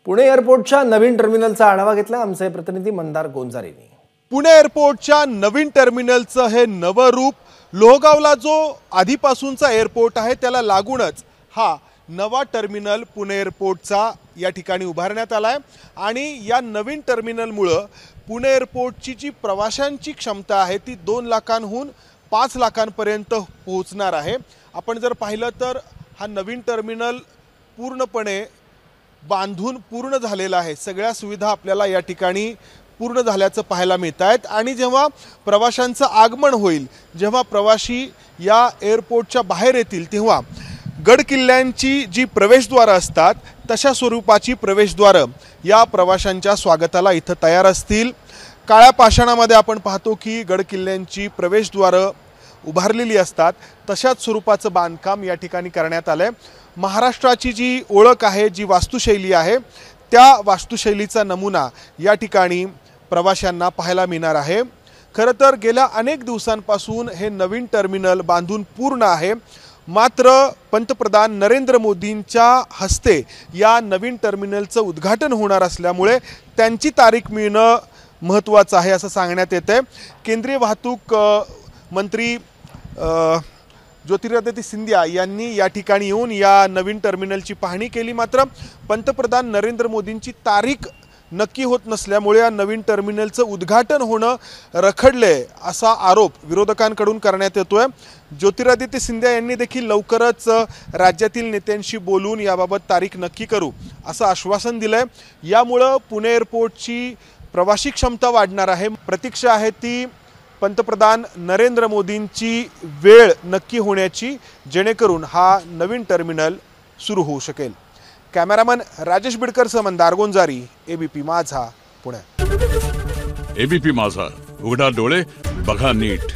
पुणे एअरपोर्टच्या नवीन टर्मिनलचा आढावा घेतला आमचे प्रतिनिधी मंदार गोंजारेंनी। पुणे एअरपोर्टच्या नवीन टर्मिनलचं हे नवं रूप, लोहगावला जो आधीपासूनचा एअरपोर्ट आहे त्याला लागूनच हा नवा टर्मिनल पुणे एअरपोर्टचा या ठिकाणी उभारण्यात आलाय। आणि या नवीन टर्मिनलमुळे पुणे एअरपोर्टची जी प्रवाशांची क्षमता आहे ती 2 लाखांहून 5 लाखांपर्यंत पोहोचणार आहे। आपण जर पाहिलं तर हा नवीन टर्मिनल पूर्णपणे बांधून पूर्ण झालेला आहे। सगळ्या सुविधा आपल्याला या ठिकाणी पूर्ण झाल्याचं पाहायला मिळत आहेत। आणि जेव्हा प्रवाशांचं आगमन होईल, जेव्हा प्रवासी या एअरपोर्टच्या बाहेर येतील, तेव्हा गड किल्ल्यांची जी प्रवेशद्वार असतात तशा स्वरूपाची प्रवेशद्वार या प्रवाशांच्या स्वागताला इथं तयार असतील। काळ्या पाषाणामध्ये आपण पाहतो की गड किल्ल्यांची प्रवेशद्वार उभारलेली असतात, तशाच स्वरूपाचं बांधकाम या ठिकाणी करण्यात आलंय। महाराष्ट्राची जी ओळख आहे, जी वास्तुशैली आहे, त्या वास्तुशैलीचा नमुना या ठिकाणी प्रवाशांना पाहायला मिळणार आहे। खरं तर गेल्या अनेक दिवसांपासून हे नवीन टर्मिनल बांधून पूर्ण आहे, मात्र पंतप्रधान नरेंद्र मोदींच्या हस्ते या नवीन टर्मिनलचं उद्घाटन होणार असल्यामुळे त्यांची तारीख मिळणं महत्त्वाचं आहे असं सांगण्यात येतंय। केंद्रीय वाहतूक मंत्री ज्योतिरादित्य सिंधिया यांनी या ठिकाणी येऊन या नवीन टर्मिनलची पाहणी केली, मात्र पंतप्रधान नरेंद्र मोदींची तारीख नक्की होत नसल्यामुळे या नवीन टर्मिनलचं उद्घाटन होणं रखडले असा आरोप विरोधकांकडून करण्यात येतोय। ज्योतिरादित्य सिंधिया यांनी देखील लवकरच राज्यातील नेत्यांशी बोलून याबाबत तारीख नक्की करू असं आश्वासन दिलंय। यामुळे पुणे एअरपोर्टची प्रवासी क्षमता वाढणार आहे। प्रतीक्षा आहे ती पंतप्रधान नरेंद्र मोदींची वेळ नक्की होण्याची, जेणेकरून हा नवीन टर्मिनल सुरू होऊ शकेल। कॅमेरामन राजेश बिडकरसह मंदार गोंजारी, एबीपी माझा, पुणे। एबीपी माझा, उघडा डोळे बघा नीट।